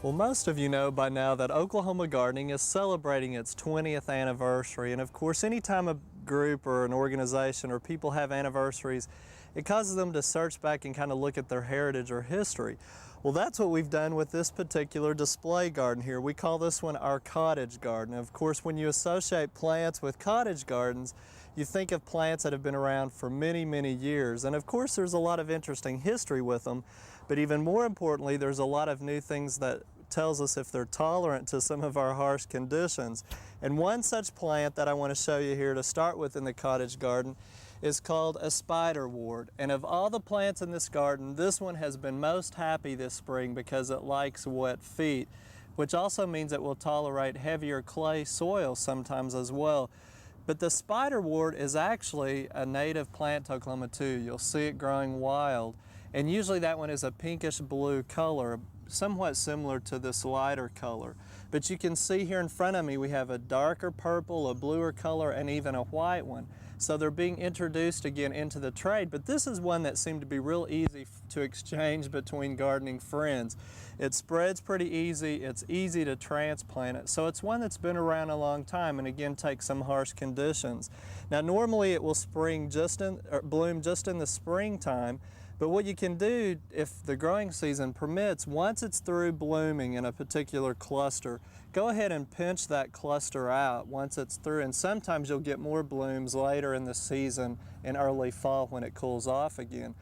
Well, most of you know by now that Oklahoma Gardening is celebrating its 20th anniversary, and of course anytime a group or an organization or people have anniversaries, it causes them to search back and kind of look at their heritage or history. Well, that's what we've done with this particular display garden here. We call this one our Cottage Garden. Of course, when you associate plants with cottage gardens, you think of plants that have been around for many, many years. And of course, there's a lot of interesting history with them, but even more importantly, there's a lot of new things that tells us if they're tolerant to some of our harsh conditions. And one such plant that I want to show you here to start with in the cottage garden is called a spiderwort. And of all the plants in this garden, this one has been most happy this spring because it likes wet feet, which also means it will tolerate heavier clay soil sometimes as well. But the spiderwort is actually a native plant to Oklahoma too. You'll see it growing wild. And usually that one is a pinkish blue color, somewhat similar to this lighter color. But you can see here in front of me we have a darker purple, a bluer color, and even a white one. So they're being introduced again into the trade, but this is one that seemed to be real easy to exchange between gardening friends. It spreads pretty easy, it's easy to transplant it, so it's one that's been around a long time and again takes some harsh conditions. Now normally it will bloom just in the springtime, but what you can do if the growing season permits, once it's through blooming in a particular cluster, go ahead and pinch that cluster out once it's through, and sometimes you'll get more blooms later in the season in early fall when it cools off again.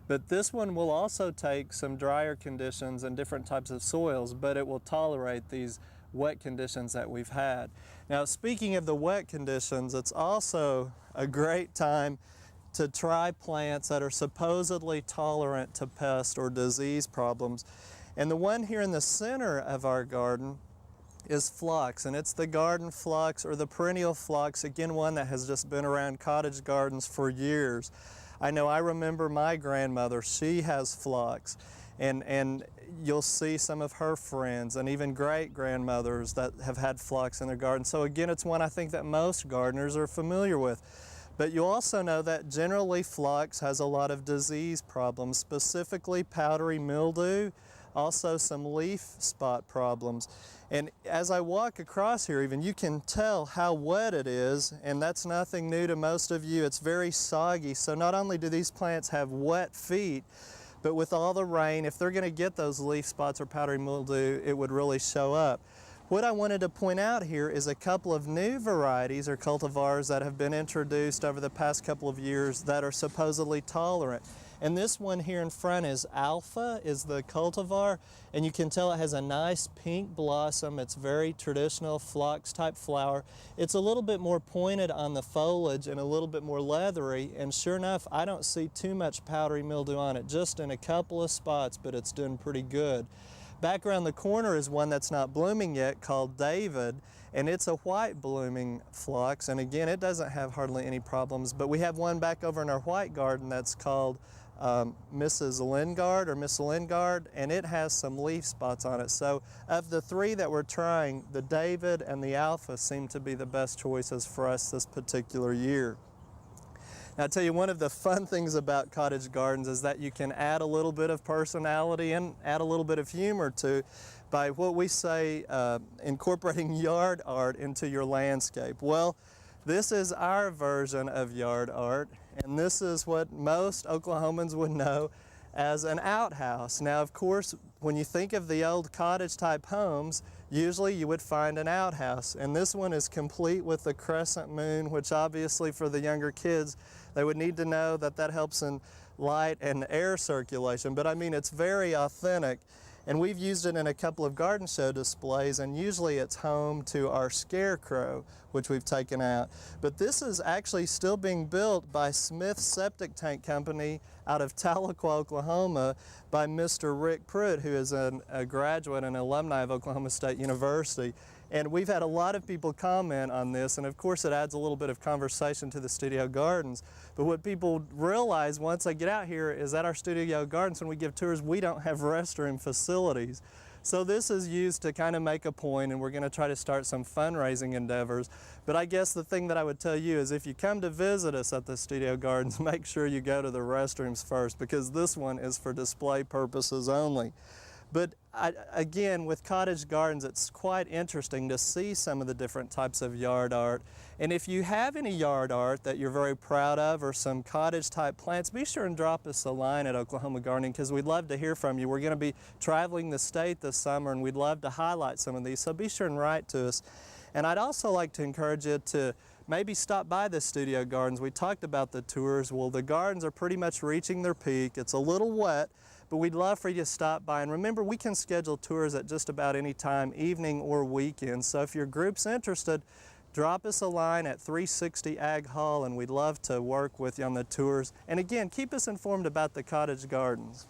But this one will also take some drier conditions and different types of soils, but it will tolerate these wet conditions that we've had. Now speaking of the wet conditions, it's also a great time to try plants that are supposedly tolerant to pest or disease problems. And the one here in the center of our garden is Flux, and it's the garden Flux or the perennial Flux, again one that has just been around cottage gardens for years. I know I remember my grandmother, she has Flux, and you'll see some of her friends and even great-grandmothers that have had Flux in their garden. So again, it's one I think that most gardeners are familiar with. But you also know that generally Flux has a lot of disease problems, specifically powdery mildew, also some leaf spot problems. And as I walk across here even, you can tell how wet it is, and that's nothing new to most of you. It's very soggy, so not only do these plants have wet feet, but with all the rain, if they're going to get those leaf spots or powdery mildew, it would really show up. What I wanted to point out here is a couple of new varieties or cultivars that have been introduced over the past couple of years that are supposedly tolerant. And this one here in front is Alpha, is the cultivar, and you can tell it has a nice pink blossom. It's very traditional Flux type flower. It's a little bit more pointed on the foliage and a little bit more leathery, and sure enough, I don't see too much powdery mildew on it, just in a couple of spots, but it's doing pretty good. Back around the corner is one that's not blooming yet called David, and it's a white blooming Flux, and again it doesn't have hardly any problems, but we have one back over in our white garden that's called Mrs. Lingard or Miss Lingard, and it has some leaf spots on it. So of the three that we're trying, the David and the Alpha seem to be the best choices for us this particular year. Now, I'll tell you, one of the fun things about cottage gardens is that you can add a little bit of personality and add a little bit of humor to by what we say incorporating yard art into your landscape. Well, this is our version of yard art, and this is what most Oklahomans would know as an outhouse. Now, of course, when you think of the old cottage type homes, usually you would find an outhouse, and this one is complete with the crescent moon, which obviously for the younger kids, they would need to know that that helps in light and air circulation. But I mean, it's very authentic, and we've used it in a couple of garden show displays, and usually it's home to our scarecrow, which we've taken out. But this is actually still being built by Smith Septic Tank Company out of Tahlequah, Oklahoma, by Mr. Rick Pruitt, who is a graduate and alumni of Oklahoma State University. And we've had a lot of people comment on this, and of course it adds a little bit of conversation to the studio gardens. But what people realize once they get out here is that our studio gardens, when we give tours, we don't have restroom facilities. So this is used to kind of make a point, and we're going to try to start some fundraising endeavors. But I guess the thing that I would tell you is if you come to visit us at the studio gardens, make sure you go to the restrooms first, because this one is for display purposes only. But again, with Cottage Gardens, it's quite interesting to see some of the different types of yard art. And if you have any yard art that you're very proud of or some cottage type plants, be sure and drop us a line at Oklahoma Gardening because we'd love to hear from you. We're going to be traveling the state this summer and we'd love to highlight some of these, so be sure and write to us. And I'd also like to encourage you to maybe stop by the studio gardens. We talked about the tours. Well, the gardens are pretty much reaching their peak. It's a little wet, but we'd love for you to stop by. And remember, we can schedule tours at just about any time, evening or weekend. So if your group's interested, drop us a line at 360 Ag Hall and we'd love to work with you on the tours. And again, keep us informed about the Cottage Gardens.